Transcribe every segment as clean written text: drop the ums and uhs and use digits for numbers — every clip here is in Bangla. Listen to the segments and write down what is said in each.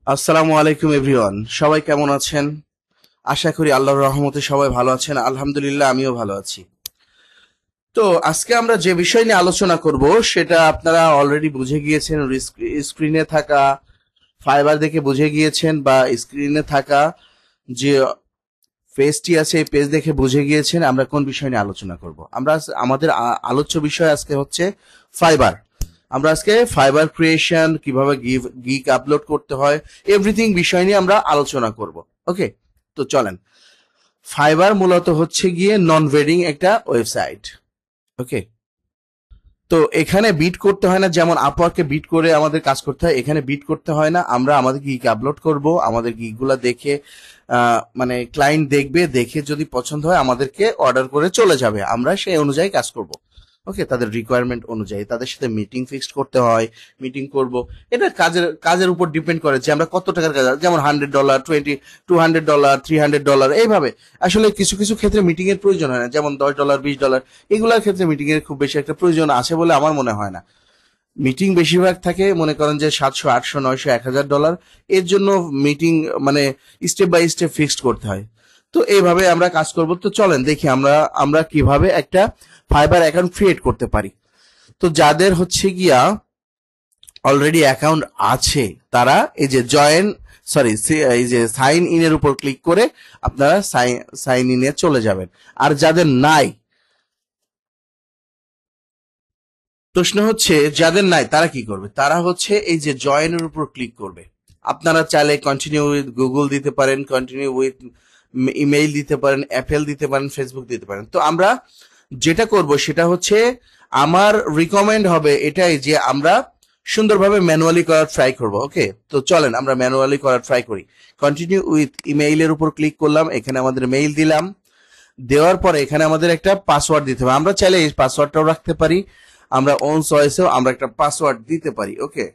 আসসালামু আলাইকুম এভরিওয়ান, সবাই কেমন আছেন? আশা করি আল্লাহর রহমতে সবাই ভালো আছেন। আলহামদুলিল্লাহ, আমিও ভালো আছি। তো আজকে আমরা যে বিষয় নিয়ে আলোচনা করব সেটা আপনারা অলরেডি বুঝে গিয়েছেন। স্ক্রিনে থাকা ফাইবার দেখে বুঝে গিয়েছেন, বা স্ক্রিনে থাকা যে পেজটি আছে এই পেজ দেখে বুঝে গিয়েছেন আমরা কোন বিষয় নিয়ে আলোচনা করব। আমাদের আলোচ্য বিষয় আজকে হচ্ছে ফাইবার। আমরা আজকে ফাইবার ক্রিয়েশন, কিভাবে গিগ আপলোড করতে হয়, এভরিথিং বিষয় নিয়ে আমরা আলোচনা করব। ওকে, তো চলেন। ফাইবার মূলত হচ্ছে গিয়ে নন ভেরিং একটা ওয়েবসাইট। ওকে, তো এখানে বিট করতে হয় না, যেমন আপওয়ার্কে বিট করে আমাদের কাজ করতে হয়, এখানে বিট করতে হয় না। আমরা আমাদের গিগ আপলোড করব, আমাদের গিগগুলা দেখে মানে ক্লায়েন্ট দেখবে, দেখে যদি পছন্দ হয় আমাদেরকে অর্ডার করে চলে যাবে, আমরা সেই অনুযায়ী কাজ করব। ওকে, তাদের রিকোয়ারমেন্ট অনুযায়ী তাদের সাথে মিটিং ফিক্সড করতে হয়, মিটিং করব। এটা কাজের উপর ডিপেন্ড করে যে আমরা কত টাকার কাজ, যেমন $100, $200, $300 এইভাবে। আসলে কিছু কিছু ক্ষেত্রে মিটিং এর প্রয়োজন হয় না, যেমন $10, $20 এগুলোর ক্ষেত্রে মিটিং এর খুব বেশি একটা প্রয়োজন আছে বলে আমার মনে হয় না। মিটিং বেশিরভাগ থাকে মনে করেন যে 700, 800, 900, $1000। এর জন্য মিটিং মানে স্টেপ বাই স্টেপ ফিক্সড করতে হয়। তো এইভাবে আমরা কাজ করব। তো চলেন দেখি আমরা কিভাবে একটা ফাইবার অ্যাকাউন্ট ক্রিয়েট করতে পারি। তো যাদের হচ্ছে গিয়া অলরেডি অ্যাকাউন্ট আছে তারা এই যে এই যে সাইন ইন এর উপর ক্লিক করে আপনারা সাইন ইন এ চলে যাবেন। আর যাদের নাই, প্রশ্ন হচ্ছে যাদের নাই তারা কি করবে? তারা হচ্ছে এই যে জয়েনের উপর ক্লিক করবে। আপনারা চাইলে কন্টিনিউ উইথ গুগল দিতে পারেন, কন্টিনিউ উইথ ইমেইল দিতে পারেন, অ্যাপেল দিতে পারেন, ফেসবুক দিতে পারেন। তো আমরা যেটা করব সেটা হচ্ছে, আমার রিকমেন্ড হবে এটাই যে আমরা সুন্দরভাবে ম্যানুয়ালি করার ট্রাই করব। ওকে, তো চলেন আমরা ম্যানুয়ালি করার ট্রাই করি। কন্টিনিউ উইথ ইমেইলের উপর ক্লিক করলাম, এখানে আমাদের মেইল দিলাম। দেওয়ার পরে এখানে আমাদের একটা পাসওয়ার্ড দিতে হবে। আমরা চাইলে এই পাসওয়ার্ডটাও রাখতে পারি, আমরা ওন চয়েসেও আমরা একটা পাসওয়ার্ড দিতে পারি। ওকে,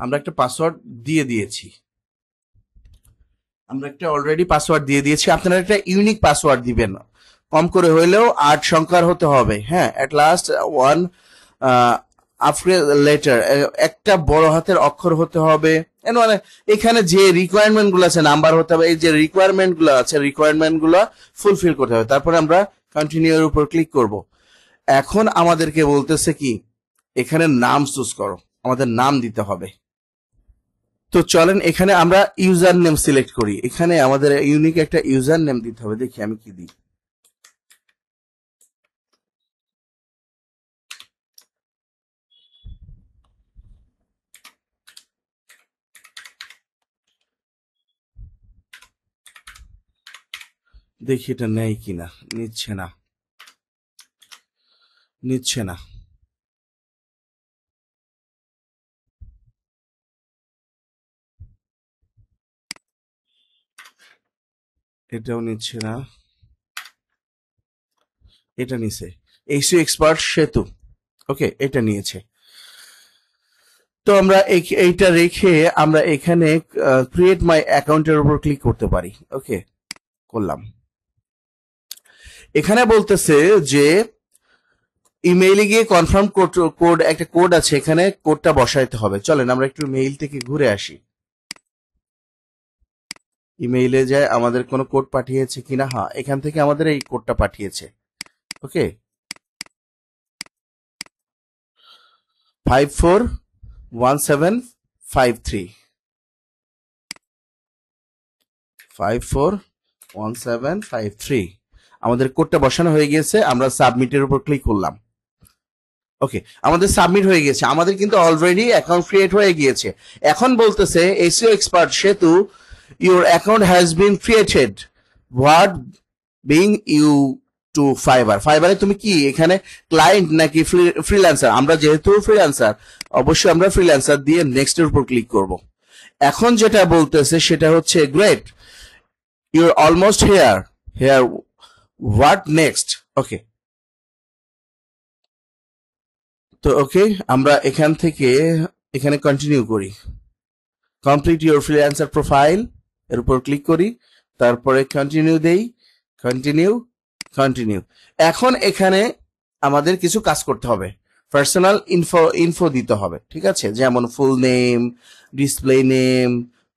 আমরা একটা পাসওয়ার্ড দিয়ে দিয়েছি। আমরা একটা অলরেডি পাসওয়ার্ড দিয়ে দিয়েছি। আপনারা একটা ইউনিক পাসওয়ার্ড দিবেন, কম করে হইলেও 8 সংখ্যার হতে হবে। হ্যাঁ, at last one after letter, একটা বড় হাতের অক্ষর হতে হবে। মানে এখানে যে রিকোয়ারমেন্ট গুলো আছে, নাম্বার হতে হবে। এই যে রিকোয়ারমেন্ট গুলো আছে, রিকোয়ারমেন্ট গুলো ফুলফিল করতে হবে। তারপরে আমরা কন্টিনিউ এর উপর ক্লিক করব। এখন আমাদেরকে বলতেছে কি, এখানে নাম চুজ করো, আমাদের নাম দিতে হবে। তো চলেন এখানে আমরা ইউজার নেম সিলেক্ট করি। এখানে আমাদের ইউনিক একটা ইউজার নেম দিতে হবে। দেখি আমি কি দিই। দেখি এটা নেই কিনা। নিচ্ছে না, নিচ্ছে না। এটাও নিচ্ছে না। এটা নিছে, এইসিও এক্সপার্ট সেতু। ওকে, এটা নিয়েছে। তো আমরা এইটা রেখে আমরা এখানে ক্রিয়েট মাই অ্যাকাউন্টের উপর ক্লিক করতে পারি। ওকে, করলাম। এখানে বলতেছে যে ইমেইলে গিয়ে কনফার্ম কোড, একটা কোড আছে, এখানে কোডটা বসাইতে হবে। চলেন আমরা একটু মেইল থেকে ঘুরে আসি। ইমেইলে যায় আমাদের কোনো কোড পাঠিয়েছে কিনা। হ্যাঁ, এখান থেকে আমাদের এই কোডটা পাঠিয়েছে। ওকে, 541753, 541753 আমাদের কোডটা বসানো হয়ে গিয়েছে। আমরা সাবমিটের উপর ক্লিক করলাম। ওকে, আমাদের সাবমিট হয়ে গেছে। আমাদের কিন্তু অলরেডি অ্যাকাউন্ট ক্রিয়েট হয়ে গিয়েছে। এখন বলতেছে SEO expert Setu, your account has been created, what বিং ইউ টু ফাইবার। ফাইবারে তুমি কি এখানে ক্লায়েন্ট নাকি ফ্রিল্যান্সার? আমরা যেহেতু ফ্রিল্যান্সার, অবশ্যই আমরা ফ্রিল্যান্সার দিয়ে নেক্সট এর উপর ক্লিক করব। এখন যেটা বলতেছে সেটা হচ্ছে, great, you're almost here, here what next. Okay, তো ওকে আমরা এখান থেকে এখানে কন্টিনিউ করি। কমপ্লিট ইউর ফ্রিল্যান্সার প্রোফাইল এর উপর ক্লিক করি, তারপরে কন্টিনিউ দেই। Continue, continue. এখন এখানে আমাদের কিছু কাজ করতে হবে, পার্সোনাল ইনফো দিতে হবে, ঠিক আছে? যেমন full name, display name,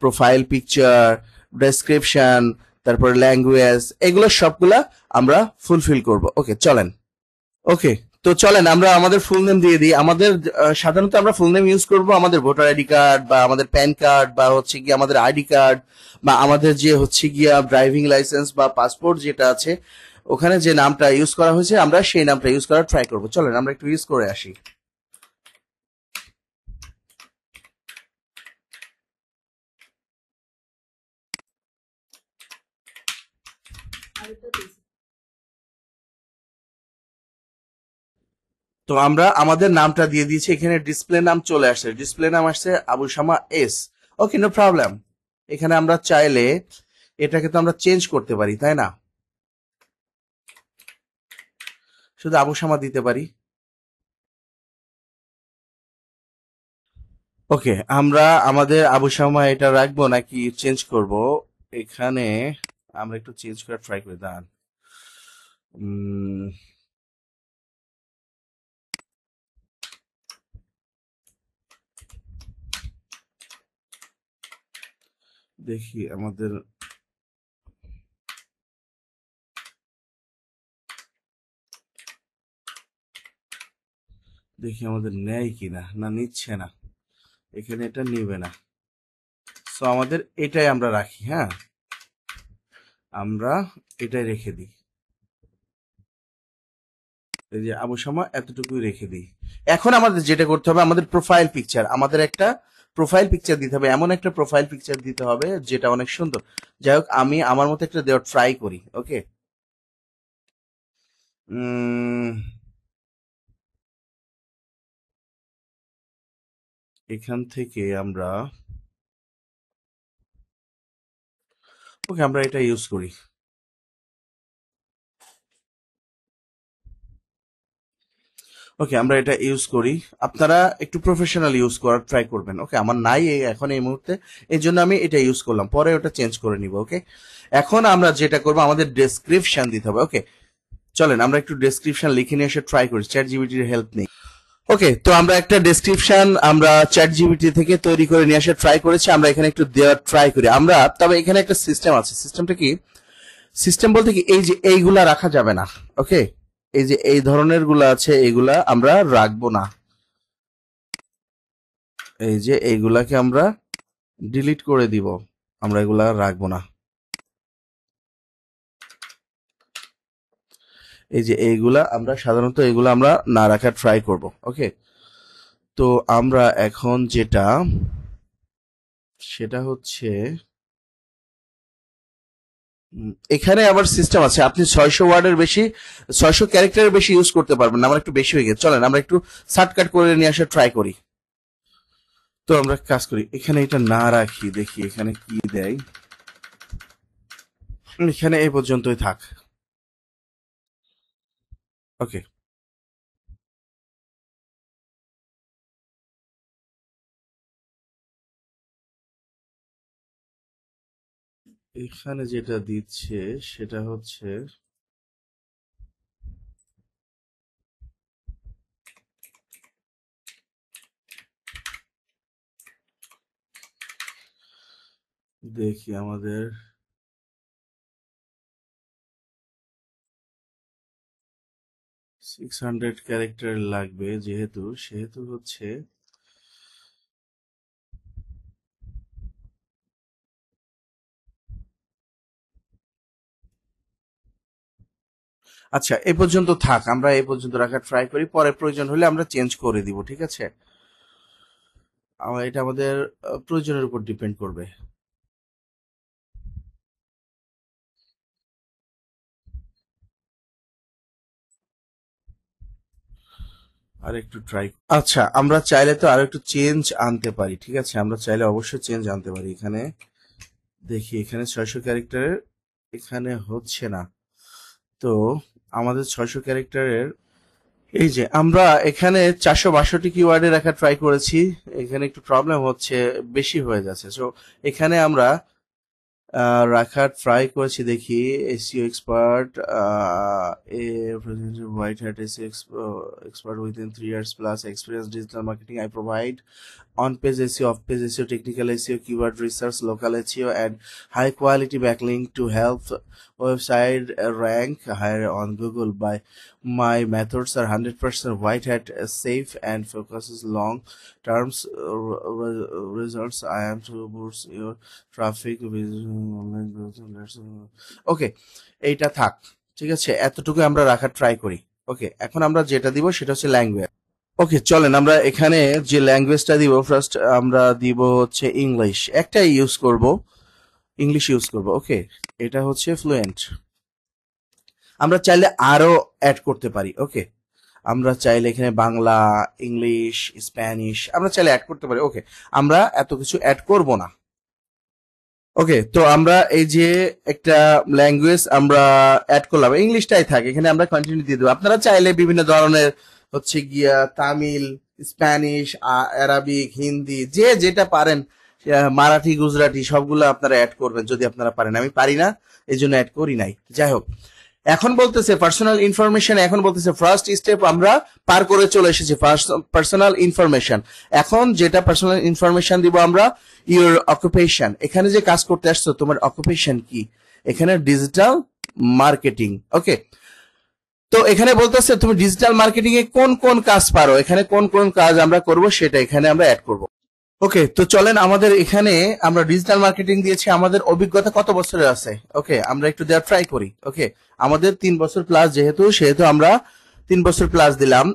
profile picture, description, তারপর ল্যাঙ্গুয়েজ, এগুলো সবগুলা আমরা ফুলফিল করব। ওকে চলেন। ওকে, তো চলেন আমরা আমাদের ফুল নেম দিয়ে দিই। আমাদের সাধারণত আমরা ফুল নেম ইউজ করব আমাদের ভোটার আইডি কার্ড বা আমাদের প্যান কার্ড বা হচ্ছে গিয়ে আমাদের আইডি কার্ড বা আমাদের যে হচ্ছে গিয়া ড্রাইভিং লাইসেন্স বা পাসপোর্ট যেটা আছে ওখানে যে নামটা ইউজ করা হয়েছে আমরা সেই নামটা ইউজ করার ট্রাই করব। চলেন আমরা একটু ইউজ করে আসি। তো আমরা আমাদের নামটা দিয়ে দিয়েছি, এখানে ডিসপ্লে নাম চলে আসছে, ডিসপ্লে নাম আসছে আবু শামা এস। ওকে, নো প্রবলেম। এখানে আমরা চাইলে এটাকে তো আমরা চেঞ্জ করতে পারি, তাই না? শুধু আবু শামা দিতে পারি। ওকে, আমরা আমাদের আবু শামা এটা রাখবো নাকি চেঞ্জ করব? এখানে আমরা একটু চেঞ্জ করে ট্রাই করে দাঁড়ান। দেখি আমাদের নেয় কিনা, না নিচ্ছে না, এখানে এটা নিবে না। সো আমাদের এটাই আমরা রাখি। হ্যাঁ, আমরা এটাই রেখে দিই। এই যে আবু শামা এতটুকুই রেখে দিই। এখন আমাদের যেটা করতে হবে, আমাদের প্রোফাইল পিকচার, আমাদের একটা প্রোফাইল পিকচার দিতে হবে, এমন একটা প্রোফাইল পিকচার দিতে হবে যেটা অনেক সুন্দর। যাই হোক, আমি আমার মতো একটা দেওয়ার ট্রাই করি। ওকে, এখান থেকে আমরা আমরা এটা ইউজ করি। ওকে, আমরা এটা ইউজ করি। আপনারা একটু প্রফেশনাল ইউজ করার ট্রাই করবেন। ওকে, আমার নাই এখন এই মুহূর্তে, এই জন্য আমি এটা ইউজ করলাম, পরে ওটা চেঞ্জ করে নিব। ওকে, এখন আমরা যেটা করব, আমাদের ডেসক্রিপশন দিতে হবে। ওকে, চলেন আমরা একটু ডেসক্রিপশন লিখে নিয়ে এসে ট্রাই করি, চ্যাট জিপিটির হেল্প নেই। ওকে, তো আমরা একটা ডেসক্রিপশন আমরা চ্যাট জিপিটি থেকে তৈরি করে নিয়ে আসে ট্রাই করেছি। আমরা এখানে একটু দেওয়ার ট্রাই করি আমরা। তবে এখানে একটা সিস্টেম আছে। সিস্টেমটা কি? সিস্টেম বলতে কি, এই যে এইগুলা রাখা যাবে না। ওকে, এই যে এই ধরনের গুলা আছে এইগুলা আমরা রাখবো না। এই যে এইগুলাকে আমরা ডিলিট করে দিব, আমরা এগুলা রাখবো না। এই যে এইগুলা আমরা সাধারণত এগুলা আমরা না রাখার ট্রাই করব। ওকে, তো আমরা এখন যেটা সেটা হচ্ছে এখানে আবার সিস্টেম আছে, আপনি 600 ওয়ার্ডের বেশি, 600 ক্যারেক্টারের বেশি ইউজ করতে পারবেন না। আমার একটু বেশি হয়ে গেছে, চলেন আমরা একটু শর্টকাট করে নিয়ে আসার ট্রাই করি। তো আমরা কাজ করি, এখানে এটা না রাখি, দেখি এখানে কি দেয়। এখানে এই পর্যন্তই থাক। ওকে, এখানে যেটা দিচ্ছে সেটা হচ্ছে দেখি আমাদের 600 ক্যারেক্টার লাগবে, যেহেতু সেহেতু হচ্ছে আচ্ছা এ পর্যন্ত থাক, আমরা এই পর্যন্ত রাখার ট্রাই করি, পরে প্রয়োজন হলে আমরা চেঞ্জ করে দিব। ঠিক আছে, এটা আমাদের প্রয়োজনের উপর ডিপেন্ড করবে। আর একটু ট্রাই, আচ্ছা আমরা চাইলে তো আর একটু চেঞ্জ আনতে পারি। ঠিক আছে, আমরা চাইলে অবশ্যই চেঞ্জ আনতে পারি। এখানে দেখি, এখানে 600 ক্যারেক্টারের এখানে হচ্ছে না, তো আমাদের 600 ক্যারেক্টারের এই যে আমরা এখানে 462 কিওয়ার্ডে রাখা ট্রাই করেছি, এখানে একটু প্রবলেম হচ্ছে, বেশি হয়ে যাচ্ছে। সো এখানে আমরা রাখার ট্রাই করেছি, দেখি। SEO expert, white hat SEO expert within 3 years plus experience digital marketing. I provide on-page SEO, off-page SEO, technical SEO, keyword research, local SEO, and high-quality backlink to help website rank higher on Google. By my methods are 100% white hat safe and focuses long-term results. I am to boost your traffic with online growth. ওকে, এইটা থাক, ঠিক আছে, এতটুকু আমরা রাখার ট্রাই করি। ওকে, এখন আমরা যেটা দিব সেটা হচ্ছে ল্যাঙ্গুয়েজ। ওকে, চলেন আমরা এখানে যে ল্যাঙ্গুয়েজটা দিব, ফার্স্ট আমরা দিব হচ্ছে ইংলিশ, একটাই ইউজ করব, ইংলিশ ইউজ করব। ওকে, এটা হচ্ছে ফ্লুয়েন্ট। আমরা চাইলে আরো অ্যাড করতে পারি। ওকে, আমরা চাইলে এখানে বাংলা, ইংলিশ, স্প্যানিশ আমরা চাইলে অ্যাড করতে পারি। ওকে, আমরা এত কিছু অ্যাড করব না। ওকে, তো আমরা এই যে একটা ল্যাঙ্গুয়েজ আমরা অ্যাড করলাম, ইংলিশটাই থাকে, এখানে আমরা কন্টিনিউ দিয়ে দেবো। আপনারা চাইলে বিভিন্ন ধরনের হচ্ছে গিয়া তামিল, স্প্যানিশ, আরাবিক, হিন্দি, যে যেটা পারেন, মারাঠি, গুজরাটি সবগুলো আপনারা অ্যাড করবেন যদি আপনারা পারেন। আমি পারি না, এই জন্য অ্যাড করি নাই। যাই হোক, এখন বলতেছে পার্সোনাল ইনফরমেশন, এখন বলতেছে ফার্স্ট স্টেপ আমরা পার করে চলে এসেছি, পার্সোনাল ইনফরমেশন। এখন যেটা পার্সোনাল ইনফরমেশন দিব আমরা, ইউর অকুপেশন। এখানে যে কাজ করতে আসছো, তোমার অকুপেশন কি? এখানে ডিজিটাল মার্কেটিং। ওকে, তো এখানে বলতেছে তুমি ডিজিটাল মার্কেটিং এ কোন কোন কাজ পারো, এখানে কোন কোন কাজ আমরা করব সেটা এখানে আমরা অ্যাড করব। ওকে, তো চলেন আমাদের এখানে আমরা ডিজিটাল মার্কেটিং দিয়েছি, আমাদের অভিজ্ঞতা কত বছরের আছে? ওকে, আমরা একটু দেওয়ার ট্রাই করি। ওকে, আমাদের 3 বছর প্লাস, যেহেতু আমরা 3 বছর প্লাস দিলাম।